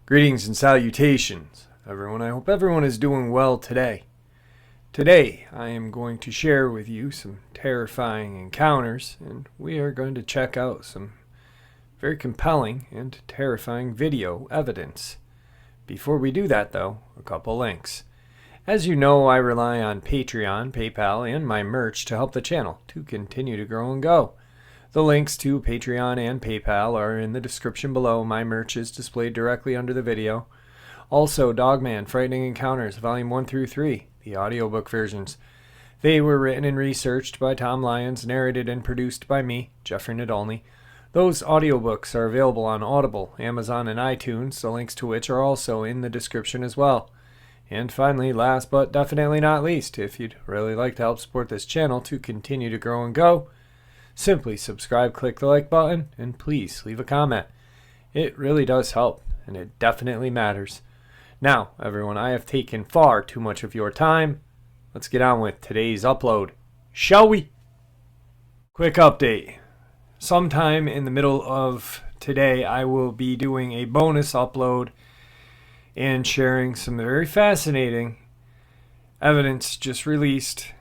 Greetings and salutations, everyone. I hope everyone is doing well today. Today, I am going to share with you some terrifying encounters, and we are going to check out some very compelling and terrifying video evidence. Before we do that, though, a couple links. As you know, I rely on Patreon, PayPal, and my merch to help the channel to continue to grow and go. The links to Patreon and PayPal are in the description below. My merch is displayed directly under the video. Also, Dogman, Frightening Encounters, Volume 1 through 3, the audiobook versions. They were written and researched by Tom Lyons, narrated and produced by me, Jeffrey Nadolny. Those audiobooks are available on Audible, Amazon, and iTunes, the links to which are also in the description as well. And finally, last but definitely not least, if you'd really like to help support this channel to continue to grow and go, simply subscribe, click the like button, and please leave a comment. It really does help, and it definitely matters. Now, everyone, I have taken far too much of your time. Let's get on with today's upload, shall we? Quick update. Sometime in the middle of today, I will be doing a bonus upload and sharing some very fascinating evidence just released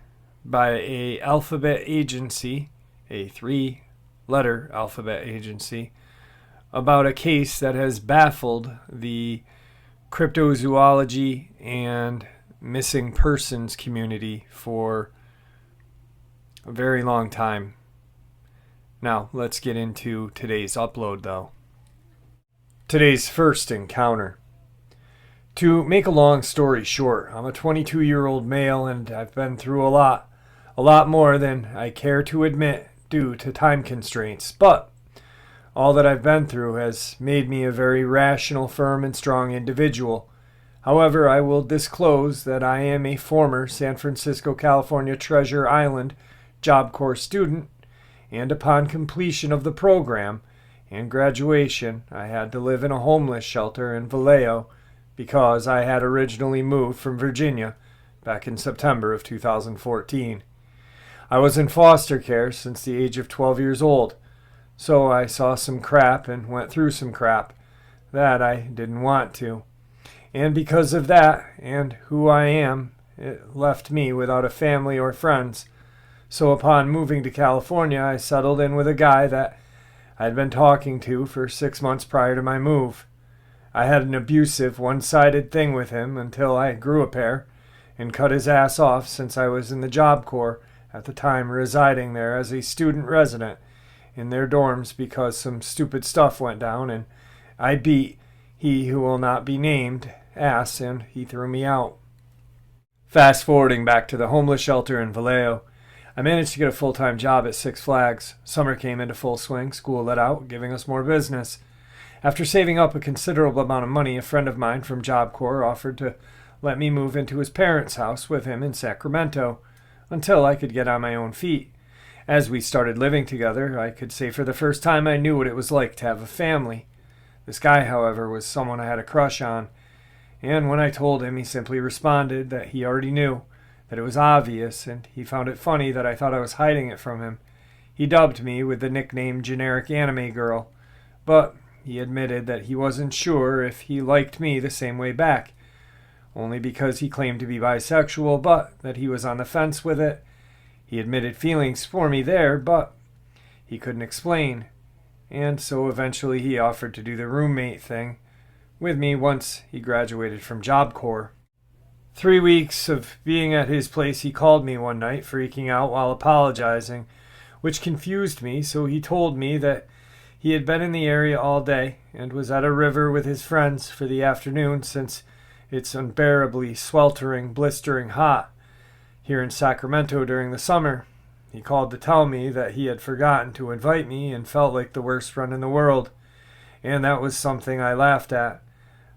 by a alphabet agency, a 3-letter alphabet agency, about a case that has baffled the cryptozoology and missing persons community for a very long time. Now, let's get into today's upload, though. Today's first encounter. To make a long story short, I'm a 22-year-old male, and I've been through a lot more than I care to admit due to time constraints, but all that I've been through has made me a very rational, firm, and strong individual. However, I will disclose that I am a former San Francisco, California Treasure Island Job Corps student, and upon completion of the program and graduation, I had to live in a homeless shelter in Vallejo because I had originally moved from Virginia back in September of 2014. I was in foster care since the age of 12 years old, so I saw some crap and went through some crap that I didn't want to. And because of that, and who I am, it left me without a family or friends. So upon moving to California, I settled in with a guy that I'd been talking to for 6 months prior to my move. I had an abusive, one-sided thing with him until I grew a pair and cut his ass off since I was in the Job Corps, at the time residing there as a student resident in their dorms because some stupid stuff went down and I beat he who will not be named ass and he threw me out. Fast forwarding back to the homeless shelter in Vallejo, I managed to get a full-time job at Six Flags. Summer came into full swing, school let out, giving us more business. After saving up a considerable amount of money, a friend of mine from Job Corps offered to let me move into his parents' house with him in Sacramento until I could get on my own feet. As we started living together, I could say for the first time I knew what it was like to have a family. This guy, however, was someone I had a crush on, and when I told him, he simply responded that he already knew, that it was obvious, and he found it funny that I thought I was hiding it from him. He dubbed me with the nickname Generic Anime Girl, but he admitted that he wasn't sure if he liked me the same way back, only because he claimed to be bisexual, but that he was on the fence with it. He admitted feelings for me there, but he couldn't explain, and so eventually he offered to do the roommate thing with me once he graduated from Job Corps. 3 weeks of being at his place, he called me one night, freaking out while apologizing, which confused me, so he told me that he had been in the area all day and was at a river with his friends for the afternoon since it's unbearably sweltering, blistering hot here in Sacramento during the summer. He called to tell me that he had forgotten to invite me and felt like the worst friend in the world, and that was something I laughed at.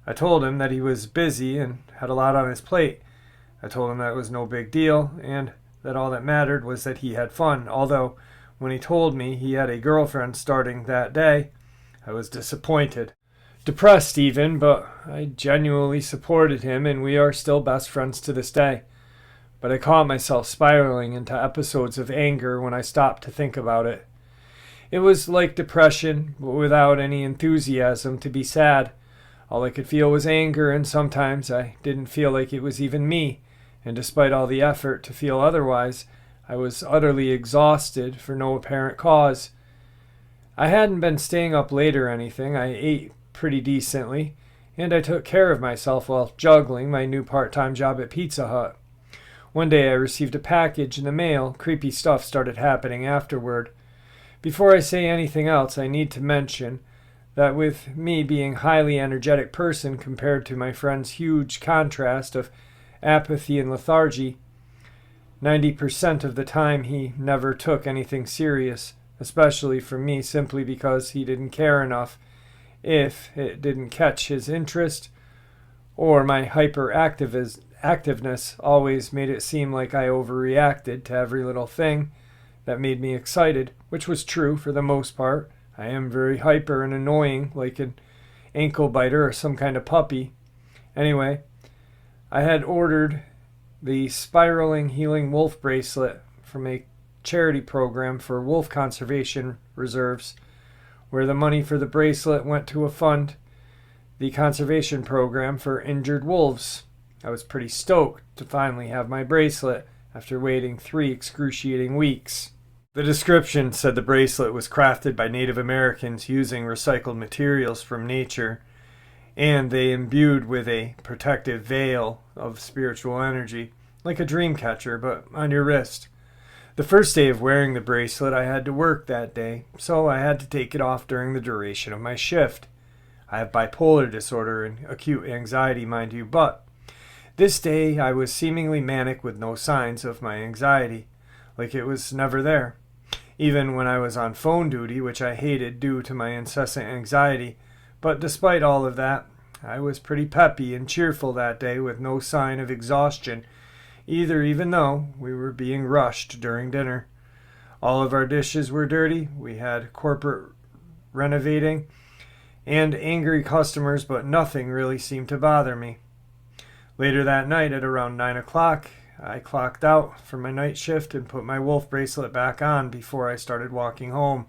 I told him that he was busy and had a lot on his plate. I told him that it was no big deal and that all that mattered was that he had fun, although when he told me he had a girlfriend starting that day, I was disappointed. Depressed even, but I genuinely supported him and we are still best friends to this day. but I caught myself spiraling into episodes of anger when I stopped to think about it. It was like depression, but without any enthusiasm to be sad. All I could feel was anger, and sometimes I didn't feel like it was even me, and despite all the effort to feel otherwise, I was utterly exhausted for no apparent cause. I hadn't been staying up late or anything. I ate pretty decently, and I took care of myself while juggling my new part-time job at Pizza Hut. One day I received a package in the mail. Creepy stuff started happening afterward. Before I say anything else, I need to mention that with me being a highly energetic person compared to my friend's huge contrast of apathy and lethargy, 90% of the time he never took anything serious, especially from me, simply because he didn't care enough if it didn't catch his interest, or my hyperactiveness always made it seem like I overreacted to every little thing that made me excited, which was true for the most part. I am very hyper and annoying, like an ankle biter or some kind of puppy. Anyway, I had ordered the spiraling healing wolf bracelet from a charity program for wolf conservation reserves, where the money for the bracelet went to fund the conservation program for injured wolves. I was pretty stoked to finally have my bracelet after waiting 3 excruciating weeks. The description said the bracelet was crafted by Native Americans using recycled materials from nature, and they imbued with a protective veil of spiritual energy, like a dream catcher, but on your wrist. The first day of wearing the bracelet, I had to work that day, so I had to take it off during the duration of my shift. I have bipolar disorder and acute anxiety, mind you, but this day I was seemingly manic with no signs of my anxiety, like it was never there. Even when I was on phone duty, which I hated due to my incessant anxiety, but despite all of that, I was pretty peppy and cheerful that day with no sign of exhaustion, even though we were being rushed during dinner. All of our dishes were dirty, we had corporate renovating, and angry customers, but nothing really seemed to bother me. Later that night at around 9 o'clock, I clocked out for my night shift and put my wolf bracelet back on before I started walking home.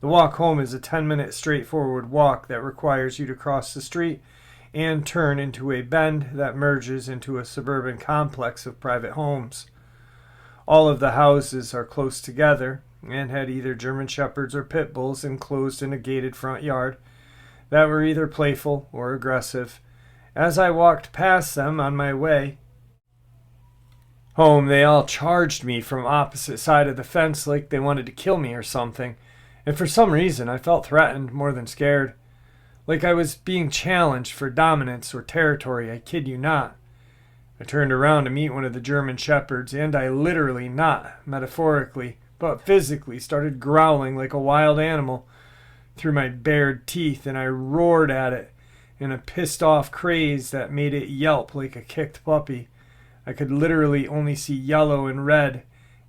The walk home is a 10-minute straightforward walk that requires you to cross the street and turn into a bend that merges into a suburban complex of private homes. All of the houses are close together and had either German Shepherds or Pit Bulls enclosed in a gated front yard that were either playful or aggressive. As I walked past them on my way home, they all charged me from opposite side of the fence like they wanted to kill me or something, and for some reason I felt threatened more than scared. Like I was being challenged for dominance or territory, I kid you not. I turned around to meet one of the German Shepherds, and I literally, not metaphorically, but physically started growling like a wild animal through my bared teeth, and I roared at it in a pissed-off craze that made it yelp like a kicked puppy. I could literally only see yellow and red,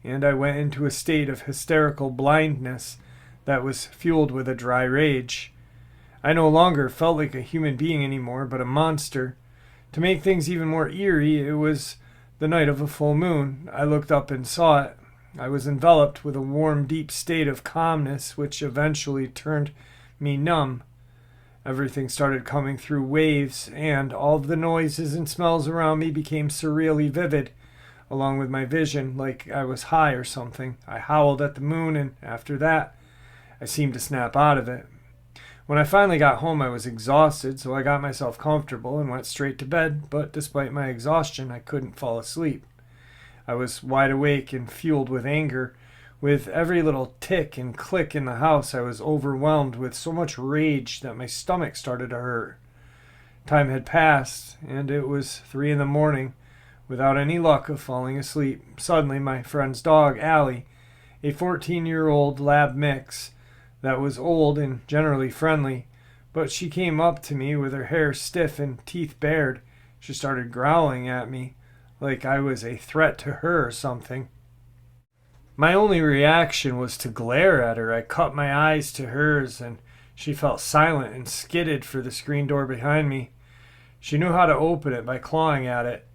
and I went into a state of hysterical blindness that was fueled with a dry rage. I no longer felt like a human being anymore, but a monster. To make things even more eerie, it was the night of a full moon. I looked up and saw it. I was enveloped with a warm, deep state of calmness, which eventually turned me numb. Everything started coming through waves, and all the noises and smells around me became surreally vivid, along with my vision, like I was high or something. I howled at the moon, and after that, I seemed to snap out of it. When I finally got home, I was exhausted, so I got myself comfortable and went straight to bed, but despite my exhaustion, I couldn't fall asleep. I was wide awake and fueled with anger. With every little tick and click in the house, I was overwhelmed with so much rage that my stomach started to hurt. Time had passed, and it was 3 a.m, without any luck of falling asleep. Suddenly, my friend's dog, Allie, a 14-year-old lab mix that was old and generally friendly, but she came up to me with her hair stiff and teeth bared. She started growling at me like I was a threat to her or something. My only reaction was to glare at her. I cut my eyes to hers, and she felt silent and skidded for the screen door behind me. She knew how to open it by clawing at it.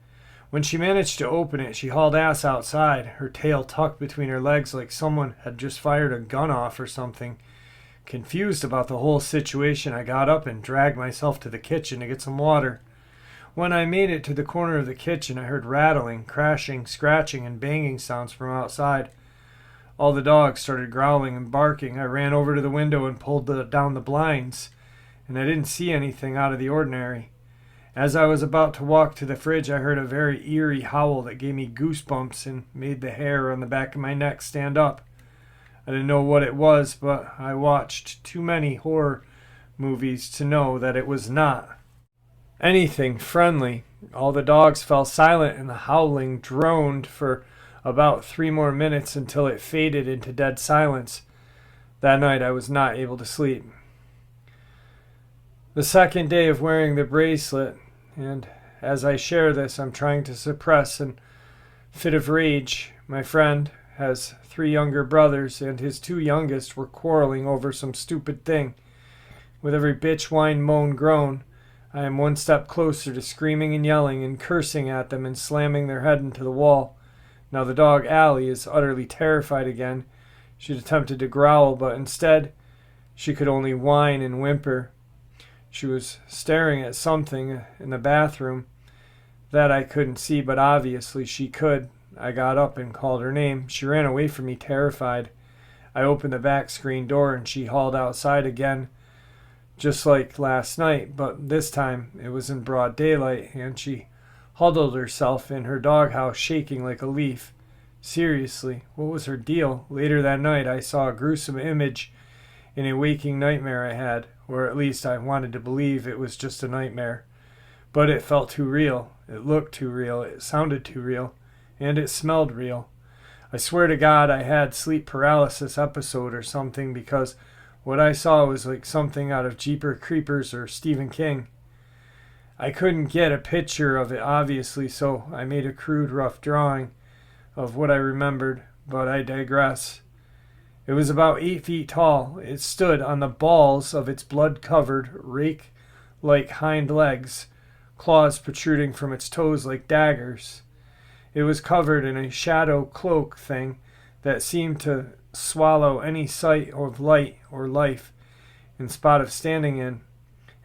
When she managed to open it, she hauled ass outside, her tail tucked between her legs like someone had just fired a gun off or something. Confused about the whole situation, I got up and dragged myself to the kitchen to get some water. When I made it to the corner of the kitchen, I heard rattling, crashing, scratching, and banging sounds from outside. All the dogs started growling and barking. I ran over to the window and pulled down the blinds, and I didn't see anything out of the ordinary. As I was about to walk to the fridge, I heard a very eerie howl that gave me goosebumps and made the hair on the back of my neck stand up. I didn't know what it was, but I watched too many horror movies to know that it was not anything friendly. All the dogs fell silent and the howling droned for about 3 more minutes until it faded into dead silence. That night I was not able to sleep. The second day of wearing the bracelet, and as I share this, I'm trying to suppress a fit of rage. My friend has 3 younger brothers, and his 2 youngest were quarreling over some stupid thing. With every bitch, whine, moan, groan, I am 1 step closer to screaming and yelling and cursing at them and slamming their head into the wall. Now the dog Allie is utterly terrified again. She attempted to growl, but instead she could only whine and whimper. She was staring at something in the bathroom that I couldn't see, but obviously she could. I got up and called her name. She ran away from me, terrified. I opened the back screen door and she hauled outside again, just like last night, but this time it was in broad daylight, and she huddled herself in her doghouse, shaking like a leaf. Seriously, what was her deal? Later that night, I saw a gruesome image in a waking nightmare I had, or at least I wanted to believe it was just a nightmare. But it felt too real. It looked too real. It sounded too real. And it smelled real. I swear to God I had sleep paralysis episode or something, because what I saw was like something out of Jeepers Creepers or Stephen King. I couldn't get a picture of it, obviously, so I made a crude, rough drawing of what I remembered, but I digress. It was about 8 feet tall. It stood on the balls of its blood-covered, rake-like hind legs, claws protruding from its toes like daggers. It was covered in a shadow cloak thing that seemed to swallow any sight of light or life in spot of standing in.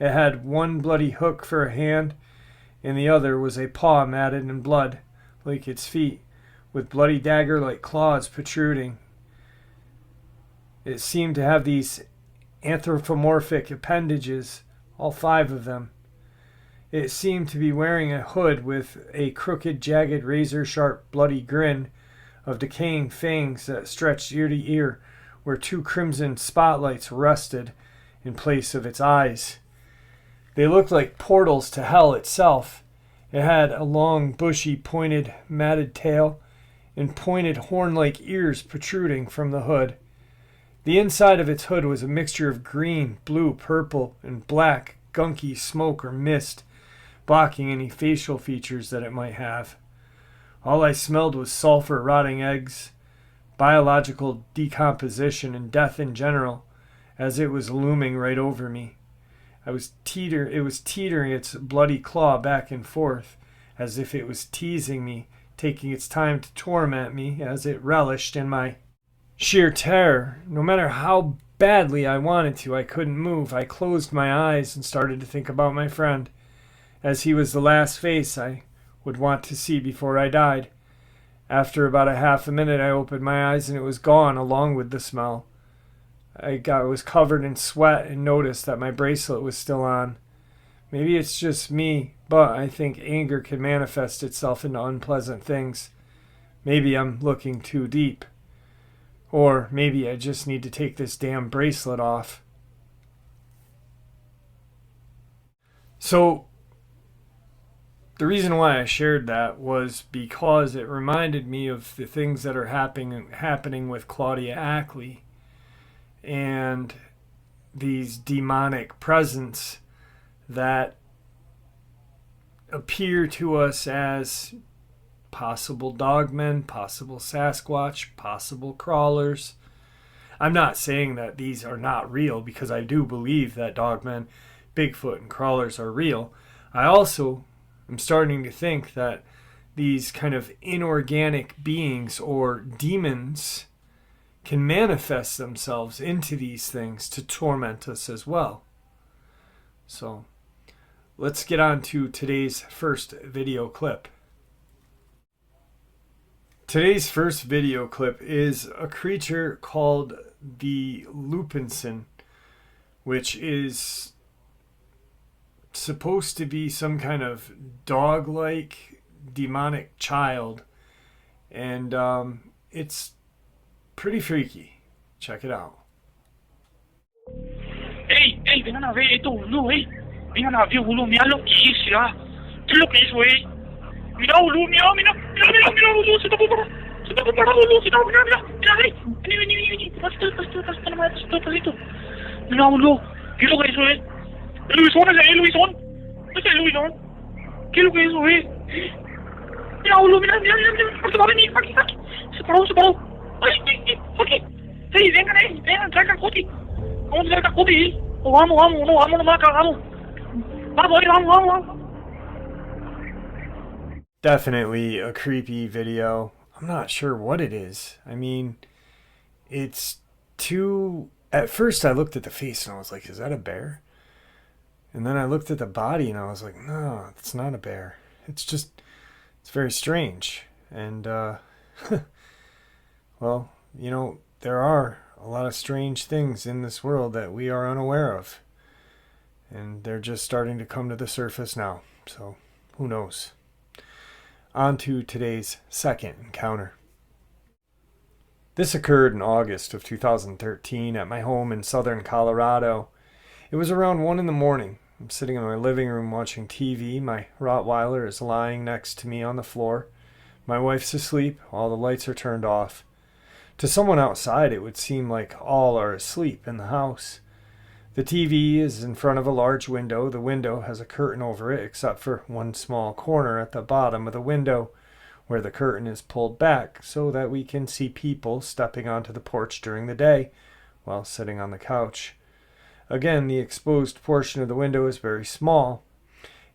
It had 1 bloody hook for a hand, and the other was a paw matted in blood, like its feet, with bloody dagger-like claws protruding. It seemed to have these anthropomorphic appendages, all 5 of them. It seemed to be wearing a hood with a crooked, jagged, razor-sharp, bloody grin of decaying fangs that stretched ear to ear, where 2 crimson spotlights rested in place of its eyes. They looked like portals to hell itself. It had a long, bushy, pointed, matted tail and pointed horn-like ears protruding from the hood. The inside of its hood was a mixture of green, blue, purple, and black, gunky smoke or mist, blocking any facial features that it might have. All I smelled was sulfur, rotting eggs, biological decomposition, and death in general, as it was looming right over me. It was teetering its bloody claw back and forth, as if it was teasing me, taking its time to torment me as it relished in my sheer terror. No matter how badly I wanted to, I couldn't move. I closed my eyes and started to think about my friend, as he was the last face I would want to see before I died. After about a half a minute, I opened my eyes and it was gone, along with the smell. I was covered in sweat and noticed that my bracelet was still on. Maybe it's just me, but I think anger can manifest itself into unpleasant things. Maybe I'm looking too deep. Or maybe I just need to take this damn bracelet off. So, the reason why I shared that was because it reminded me of the things that are happening with Claudia Ackley and these demonic presence that appear to us as possible dogmen, possible Sasquatch, possible crawlers. I'm not saying that these are not real, because I do believe that dogmen, Bigfoot, and crawlers are real. I also am starting to think that these kind of inorganic beings or demons can manifest themselves into these things to torment us as well. So let's get on to today's first video clip. Today's first video clip is a creature called the Lupinson, which is supposed to be some kind of dog-like demonic child, and it's pretty freaky. Check it out. Hey, vengan a ver esto, boludo, vengan a ver, boludo, mira lo que hice, ¿qué es lo que hizo, Mira, boludo, mira, boludo, se está preparado, boludo, vení, pasito, mira, boludo, ¿qué es lo que hizo, el Luisón, ese es el Luisón, ¿qué es lo que hizo, Mira, boludo, mira, porque va a venir, aquí, se paró, aquí, hey, vengan, traigan Coti, vamos a traer Coti, vamos nomás, vamos. Definitely a creepy video. I'm not sure what it is. I mean, it's too... At first I looked at the face and I was like, is that a bear? And then I looked at the body and I was like, no, it's not a bear. It's very strange. And, well, you know, there are a lot of strange things in this world that we are unaware of. And they're just starting to come to the surface now. So, who knows? On to today's second encounter. This occurred in August of 2013 at my home in southern Colorado. It was around 1 in the morning. I'm sitting in my living room watching TV. My Rottweiler is lying next to me on the floor. My wife's asleep. All the lights are turned off. To someone outside, it would seem like all are asleep in the house. The TV is in front of a large window. The window has a curtain over it, except for one small corner at the bottom of the window, where the curtain is pulled back so that we can see people stepping onto the porch during the day while sitting on the couch. Again, the exposed portion of the window is very small,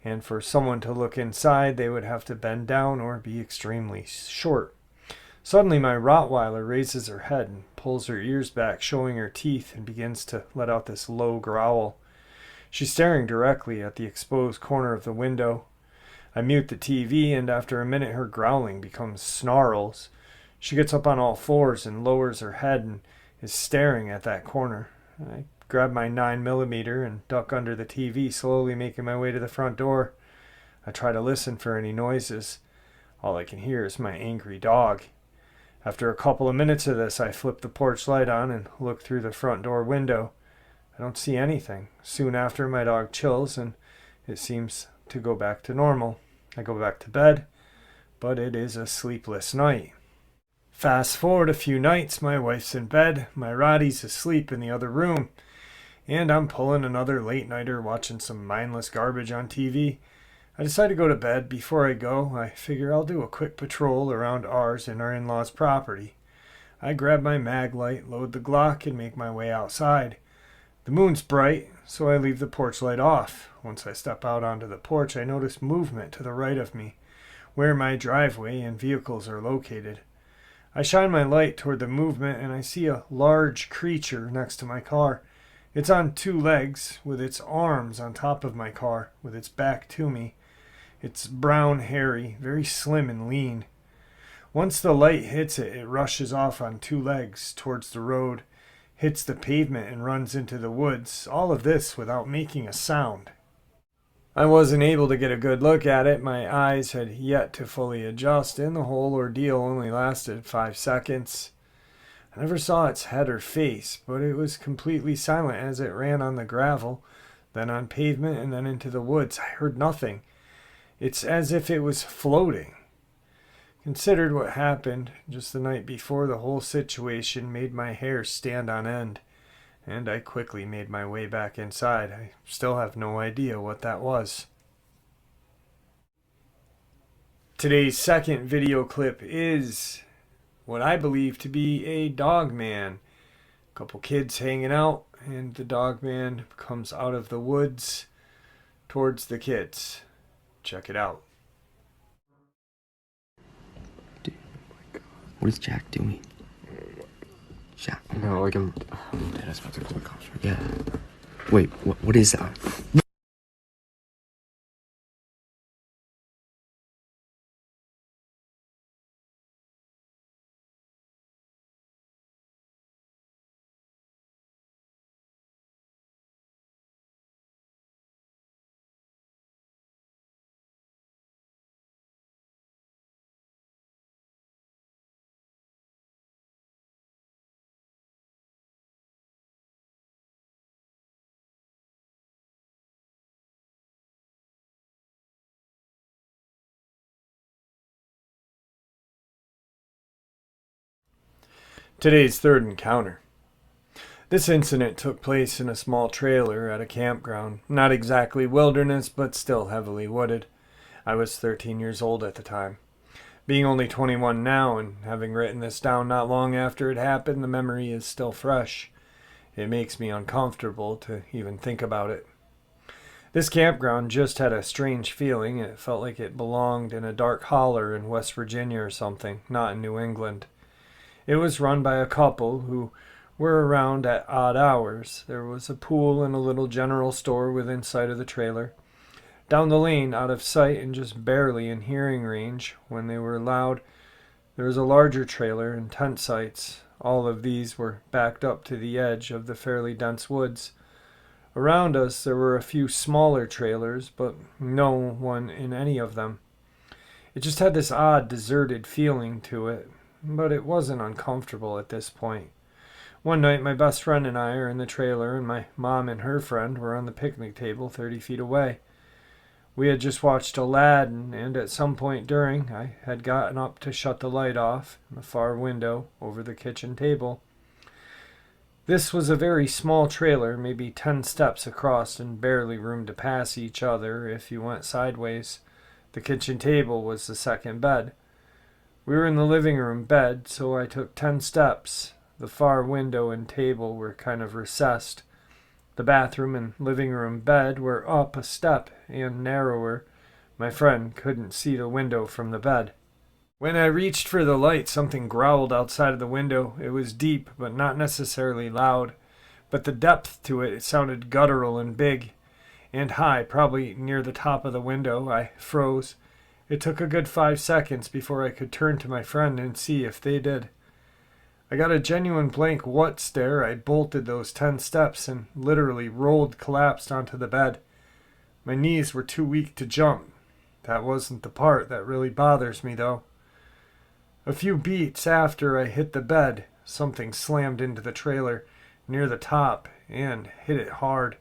and for someone to look inside, they would have to bend down or be extremely short. Suddenly, my Rottweiler raises her head and pulls her ears back, showing her teeth, and begins to let out this low growl. She's staring directly at the exposed corner of the window. I mute the TV, and after a minute her growling becomes snarls. She gets up on all fours and lowers her head and is staring at that corner. I grab my 9mm and duck under the TV, slowly making my way to the front door. I try to listen for any noises. All I can hear is my angry dog. After a couple of minutes of this, I flip the porch light on and look through the front door window. I don't see anything. Soon after, my dog chills and it seems to go back to normal. I go back to bed, but it is a sleepless night. Fast forward a few nights, my wife's in bed, my Rottie's asleep in the other room, and I'm pulling another late-nighter watching some mindless garbage on TV. I decide to go to bed. Before I go, I figure I'll do a quick patrol around ours and our in-laws' property. I grab my mag light, load the Glock, and make my way outside. The moon's bright, so I leave the porch light off. Once I step out onto the porch, I notice movement to the right of me, where my driveway and vehicles are located. I shine my light toward the movement, and I see a large creature next to my car. It's on 2 legs, with its arms on top of my car, with its back to me. It's brown, hairy, very slim and lean. Once the light hits it, it rushes off on 2 legs towards the road, hits the pavement, and runs into the woods. All of this without making a sound. I wasn't able to get a good look at it. My eyes had yet to fully adjust, and the whole ordeal only lasted 5 seconds. I never saw its head or face, but it was completely silent as it ran on the gravel, then on pavement, and then into the woods. I heard nothing. It's as if it was floating. Considered what happened just the night before, the whole situation made my hair stand on end, and I quickly made my way back inside. I still have no idea what that was. Today's second video clip is what I believe to be a Dogman. A couple kids hanging out, and the Dogman comes out of the woods towards the kids. Check it out. What is Jack doing? Jack? No, like I'm dead. I was about to call the cops. Yeah. Wait, what is that? Today's third encounter. This incident took place in a small trailer at a campground. Not exactly wilderness, but still heavily wooded. I was 13 years old at the time. Being only 21 now and having written this down not long after it happened, the memory is still fresh. It makes me uncomfortable to even think about it. This campground just had a strange feeling. It felt like it belonged in a dark holler in West Virginia or something, not in New England. It was run by a couple who were around at odd hours. There was a pool and a little general store within sight of the trailer. Down the lane, out of sight and just barely in hearing range when they were loud, there was a larger trailer and tent sites. All of these were backed up to the edge of the fairly dense woods. Around us there were a few smaller trailers, but no one in any of them. It just had this odd, deserted feeling to it, but it wasn't uncomfortable at this point. One night my best friend and I are in the trailer and my mom and her friend were on the picnic table 30 feet away. We had just watched Aladdin, and at some point during, I had gotten up to shut the light off in the far window over the kitchen table. This was a very small trailer, maybe 10 steps across and barely room to pass each other if you went sideways. The kitchen table was the second bed. We were in the living room bed, so I took 10 steps. The far window and table were kind of recessed. The bathroom and living room bed were up a step and narrower. My friend couldn't see the window from the bed. When I reached for the light, something growled outside of the window. It was deep, but not necessarily loud. But the depth to it sounded guttural and big and high, probably near the top of the window. I froze. It took a good 5 seconds before I could turn to my friend and see if they did. I got a genuine blank what stare. I bolted those 10 steps and literally collapsed onto the bed. My knees were too weak to jump. That wasn't the part that really bothers me, though. A few beats after I hit the bed, something slammed into the trailer near the top and hit it hard.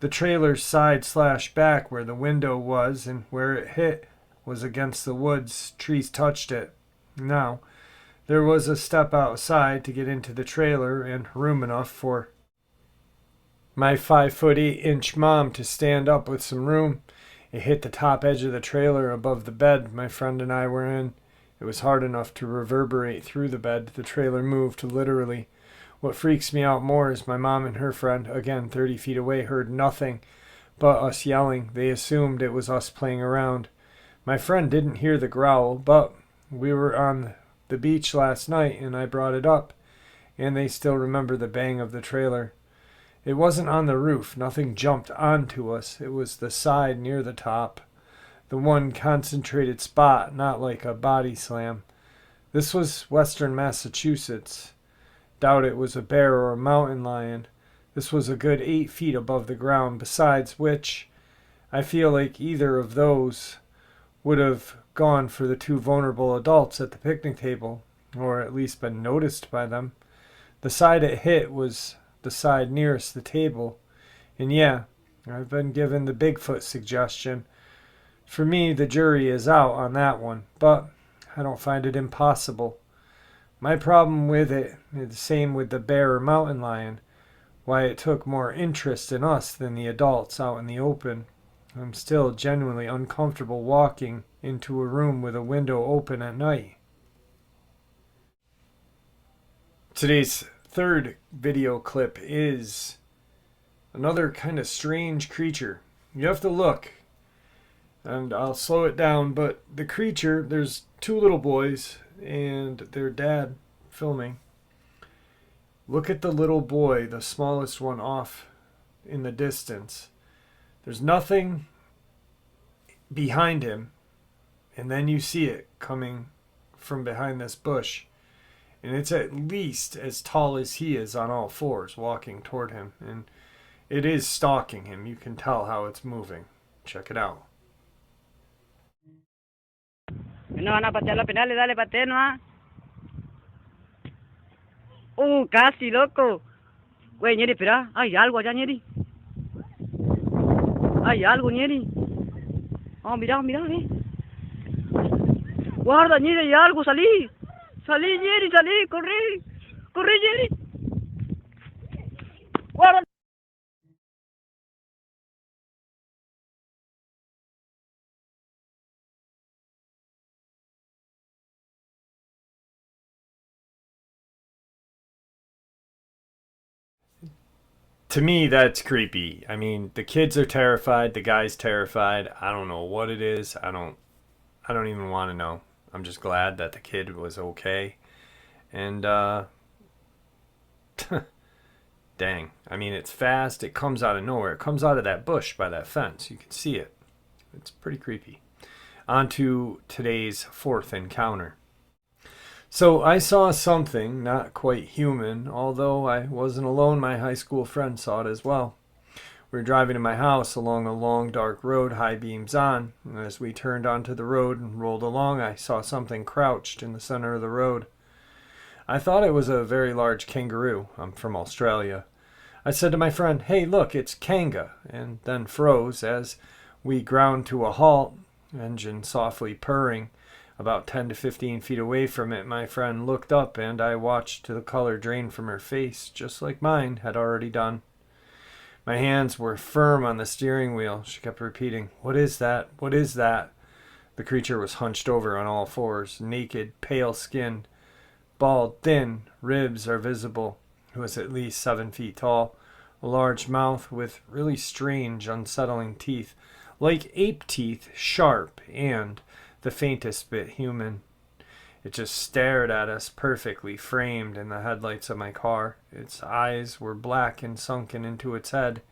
The trailer's side/back where the window was and where it hit was against the woods. Trees touched it. Now, there was a step outside to get into the trailer and room enough for my 5'8" mom to stand up with some room. It hit the top edge of the trailer above the bed my friend and I were in. It was hard enough to reverberate through the bed. The trailer moved literally. What freaks me out more is my mom and her friend, again 30 feet away, heard nothing but us yelling. They assumed it was us playing around. My friend didn't hear the growl, but we were on the beach last night and I brought it up, and they still remember the bang of the trailer. It wasn't on the roof. Nothing jumped onto us. It was the side near the top. The one concentrated spot, not like a body slam. This was western Massachusetts. Doubt it was a bear or a mountain lion. This was a good 8 feet above the ground, besides which I feel like either of those would have gone for the 2 vulnerable adults at the picnic table, or at least been noticed by them. The side it hit was the side nearest the table, and yeah, I've been given the Bigfoot suggestion. For me, the jury is out on that one, but I don't find it impossible. My problem with it is the same with the bear or mountain lion, why it took more interest in us than the adults out in the open. I'm still genuinely uncomfortable walking into a room with a window open at night. Today's third video clip is another kind of strange creature. You have to look, and I'll slow it down, but the creature, there's 2 little boys and their dad filming. Look at the little boy, the smallest one off in the distance. There's nothing behind him, and then you see it coming from behind this bush, and it's at least as tall as he is on all fours walking toward him, and it is stalking him. You can tell how it's moving. Check it out. No, van a patear los penales, dale, patea, no. Casi, loco. Güey, Ñeri, espera, hay algo allá, Ñeri. Hay algo, Ñeri. Oh, mira, ve. Guarda, Ñeri, hay algo, salí. Salí, Ñeri, salí, corre. Corre, Ñeri. Guarda. To me, that's creepy. I mean, the kids are terrified, the guy's terrified. I don't know what it is. I don't even want to know. I'm just glad that the kid was okay. And dang. I mean, it's fast. It comes out of nowhere. It comes out of that bush by that fence. You can see it. It's pretty creepy. On to today's fourth encounter. So I saw something not quite human, although I wasn't alone. My high school friend saw it as well. We were driving to my house along a long dark road, high beams on, and as we turned onto the road and rolled along, I saw something crouched in the center of the road. I thought it was a very large kangaroo. I'm from Australia. I said to my friend, "Hey, look, it's Kanga," and then froze as we ground to a halt, engine softly purring. About 10 to 15 feet away from it, my friend looked up, and I watched the color drain from her face, just like mine had already done. My hands were firm on the steering wheel. She kept repeating, "What is that? What is that?" The creature was hunched over on all fours, naked, pale skin, bald, thin, ribs are visible. It was at least 7 feet tall, a large mouth with really strange, unsettling teeth, like ape teeth, sharp and the faintest bit human. It just stared at us, perfectly framed in the headlights of my car. Its eyes were black and sunken into its head.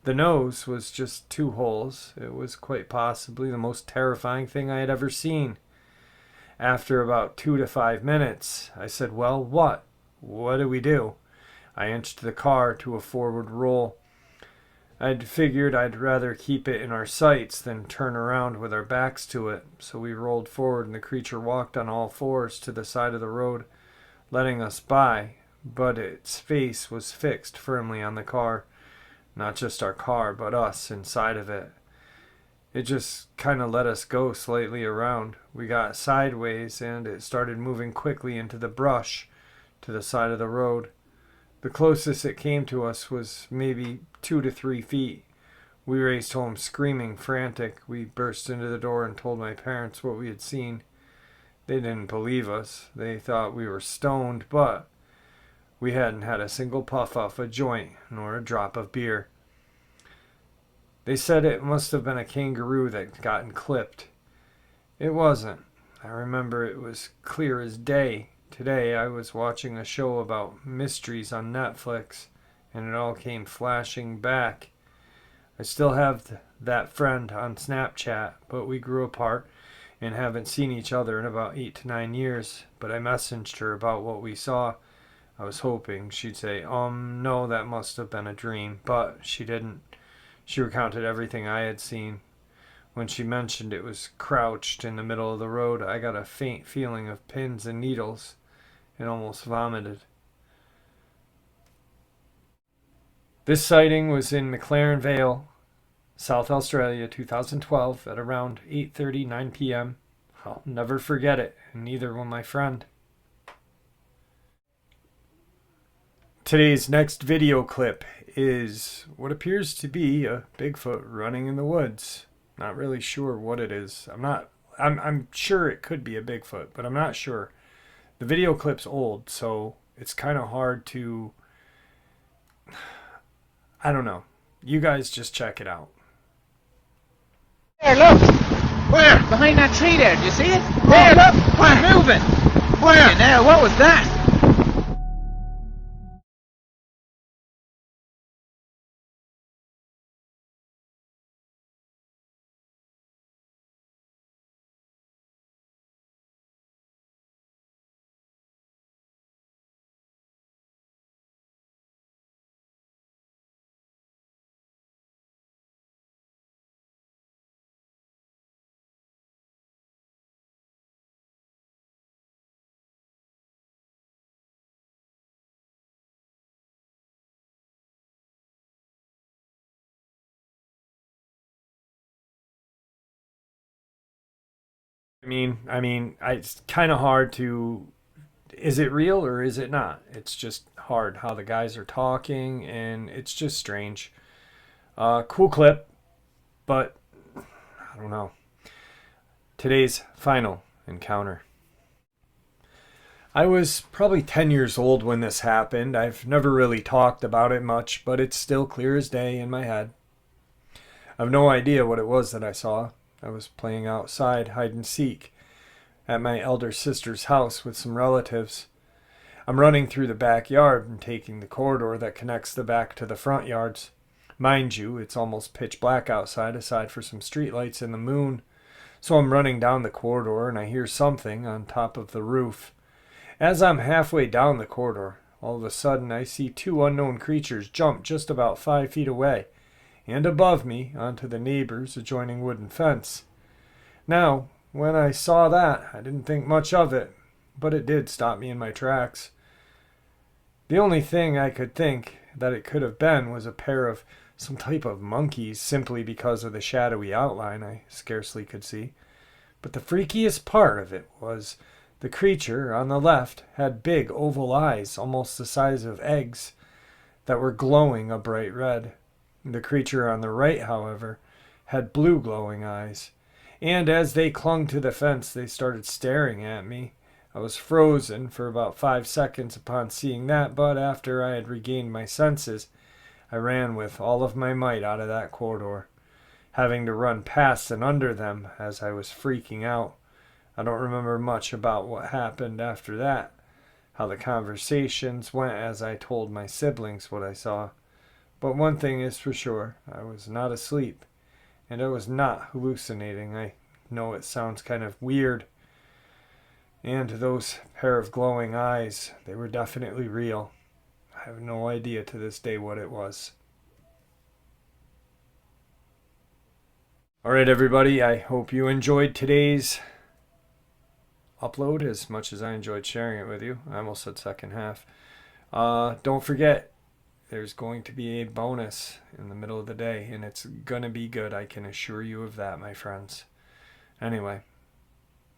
The nose was just 2 holes. It was quite possibly the most terrifying thing I had ever seen. After about 2 to 5 minutes, I said, "Well, what? What do we do?" I inched the car to a forward roll. I'd figured I'd rather keep it in our sights than turn around with our backs to it, so we rolled forward and the creature walked on all fours to the side of the road, letting us by, but its face was fixed firmly on the car, not just our car, but us inside of it. It just kind of let us go slightly around. We got sideways and it started moving quickly into the brush to the side of the road. The closest it came to us was maybe 2 to 3 feet. We raced home screaming, frantic. We burst into the door and told my parents what we had seen. They didn't believe us. They thought we were stoned, but we hadn't had a single puff off a joint nor a drop of beer. They said it must have been a kangaroo that gotten clipped. It wasn't. I remember it was clear as day. Today I was watching a show about mysteries on Netflix, and it all came flashing back. I still have that friend on Snapchat, but we grew apart and haven't seen each other in about 8 to 9 years. But I messaged her about what we saw. I was hoping she'd say, no, that must have been a dream, but she didn't. She recounted everything I had seen. When she mentioned it was crouched in the middle of the road, I got a faint feeling of pins and needles and almost vomited. This sighting was in McLaren Vale, South Australia, 2012, at around 8:39 p.m. I'll never forget it, and neither will my friend. Today's next video clip is what appears to be a Bigfoot running in the woods. Not really sure what it is. I'm sure it could be a Bigfoot, but I'm not sure. The video clip's old, so it's kind of hard to... I don't know. You guys just check it out. There, look! Where? Behind that tree there, do you see it? There, look! Where? Moving! Where? Now, what was that? It's kind of hard to. Is it real or is it not? It's just hard how the guys are talking, and it's just strange. Cool clip, but I don't know. Today's final encounter. I was probably 10 years old when this happened. I've never really talked about it much, but it's still clear as day in my head. I have no idea what it was that I saw. I was playing outside hide and seek at my elder sister's house with some relatives. I'm running through the backyard and taking the corridor that connects the back to the front yards. Mind you, it's almost pitch black outside aside for some streetlights and the moon. So I'm running down the corridor and I hear something on top of the roof. As I'm halfway down the corridor, all of a sudden I see two unknown creatures jump just about 5 feet away and above me onto the neighbor's adjoining wooden fence. Now, when I saw that, I didn't think much of it, but it did stop me in my tracks. The only thing I could think that it could have been was a pair of some type of monkeys, simply because of the shadowy outline I scarcely could see. But the freakiest part of it was the creature on the left had big oval eyes, almost the size of eggs, that were glowing a bright red. The creature on the right, however, had blue glowing eyes. And as they clung to the fence, they started staring at me. I was frozen for about 5 seconds upon seeing that, but after I had regained my senses, I ran with all of my might out of that corridor, having to run past and under them as I was freaking out. I don't remember much about what happened after that, how the conversations went as I told my siblings what I saw. But one thing is for sure, I was not asleep, and I was not hallucinating. I know it sounds kind of weird. And those pair of glowing eyes, they were definitely real. I have no idea to this day what it was. Alright everybody, I hope you enjoyed today's upload as much as I enjoyed sharing it with you. I almost said second half. Don't forget, there's going to be a bonus in the middle of the day, and it's going to be good. I can assure you of that, my friends. Anyway,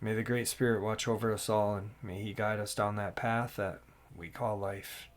may the Great Spirit watch over us all, and may He guide us down that path that we call life.